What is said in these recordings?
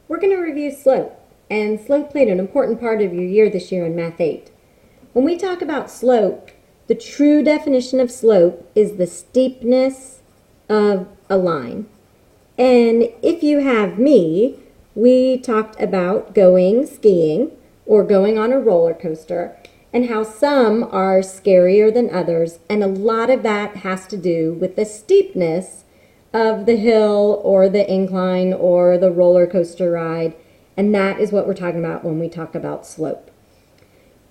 We're going to review slope, and slope played an important part of your year this year in Math 8. When we talk about slope, the true definition of slope is the steepness of a line. And if you have me, we talked about going skiing or going on a roller coaster and how some are scarier than others, and a lot of that has to do with the steepness of the hill or the incline or the roller coaster ride, and that is what we're talking about when we talk about slope.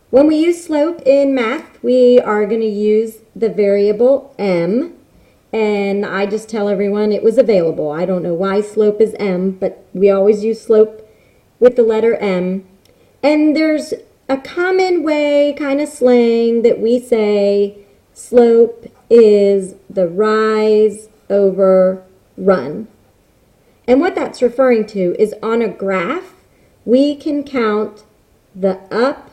When we use slope in math, we are going to use the variable m, and I just tell everyone it was available. I don't know why slope is m, but we always use slope with the letter m. And there's a common way, kind of slang, that we say slope is the rise over run. And what that's referring to is on a graph, we can count the up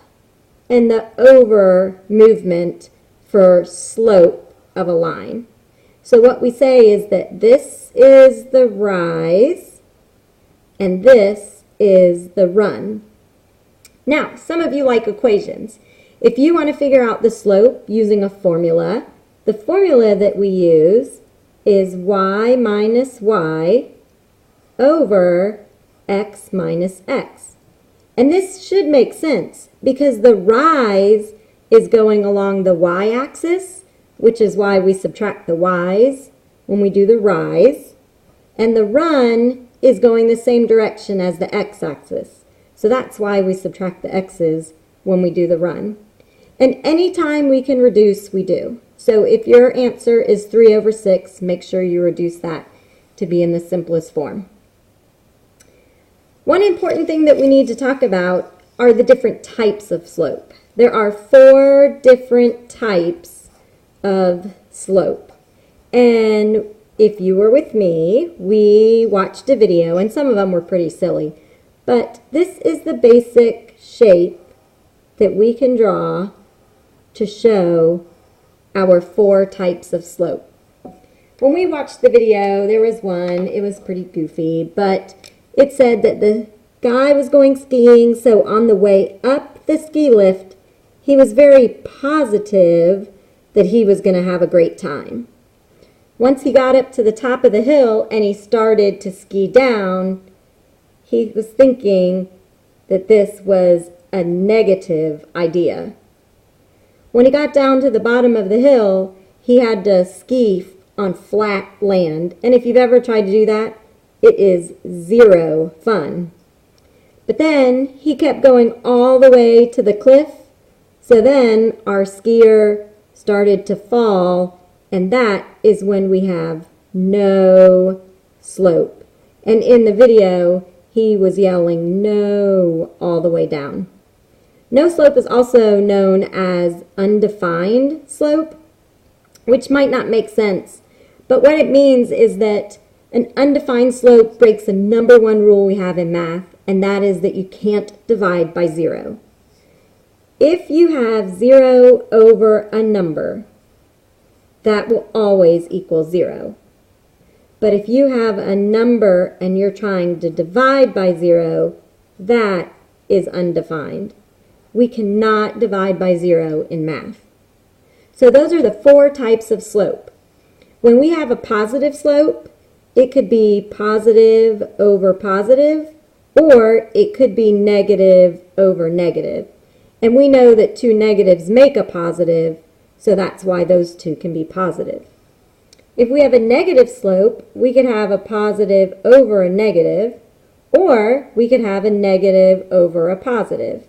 and the over movement for slope of a line. So what we say is that this is the rise and this is the run. Now, some of you like equations. If you want to figure out the slope using a formula, the formula that we use is y minus y over x minus x. And this should make sense because the rise is going along the y-axis, which is why we subtract the y's when we do the rise, and the run is going the same direction as the x-axis. So that's why we subtract the x's when we do the run. And anytime we can reduce, we do. So if your answer is 3 over 6, make sure you reduce that to be in the simplest form. One important thing that we need to talk about are the different types of slope. There are 4 different types of slope. And if you were with me, we watched a video, and some of them were pretty silly. But this is the basic shape that we can draw to show our 4 types of slope. When we watched the video, there was one, it was pretty goofy, but it said that the guy was going skiing, so on the way up the ski lift, he was very positive that he was going to have a great time. Once he got up to the top of the hill and he started to ski down, he was thinking that this was a negative idea. When he got down to the bottom of the hill, he had to ski on flat land. And if you've ever tried to do that, it is 0 fun. But then he kept going all the way to the cliff. So then our skier started to fall, and that is when we have no slope. And in the video, he was yelling no all the way down. No slope is also known as undefined slope, which might not make sense, but what it means is that an undefined slope breaks the #1 rule we have in math, and that is that you can't divide by 0. If you have 0 over a number, that will always equal 0. But if you have a number and you're trying to divide by 0, that is undefined. We cannot divide by 0 in math. So those are the 4 types of slope. When we have a positive slope, it could be positive over positive, or it could be negative over negative. And we know that 2 negatives make a positive, so that's why those 2 can be positive. If we have a negative slope, we could have a positive over a negative, or we could have a negative over a positive.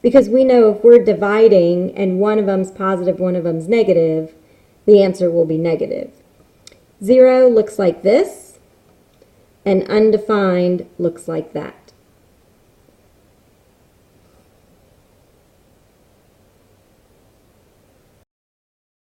Because we know if we're dividing and one of them's positive, one of them's negative, the answer will be negative. 0 looks like this, and undefined looks like that.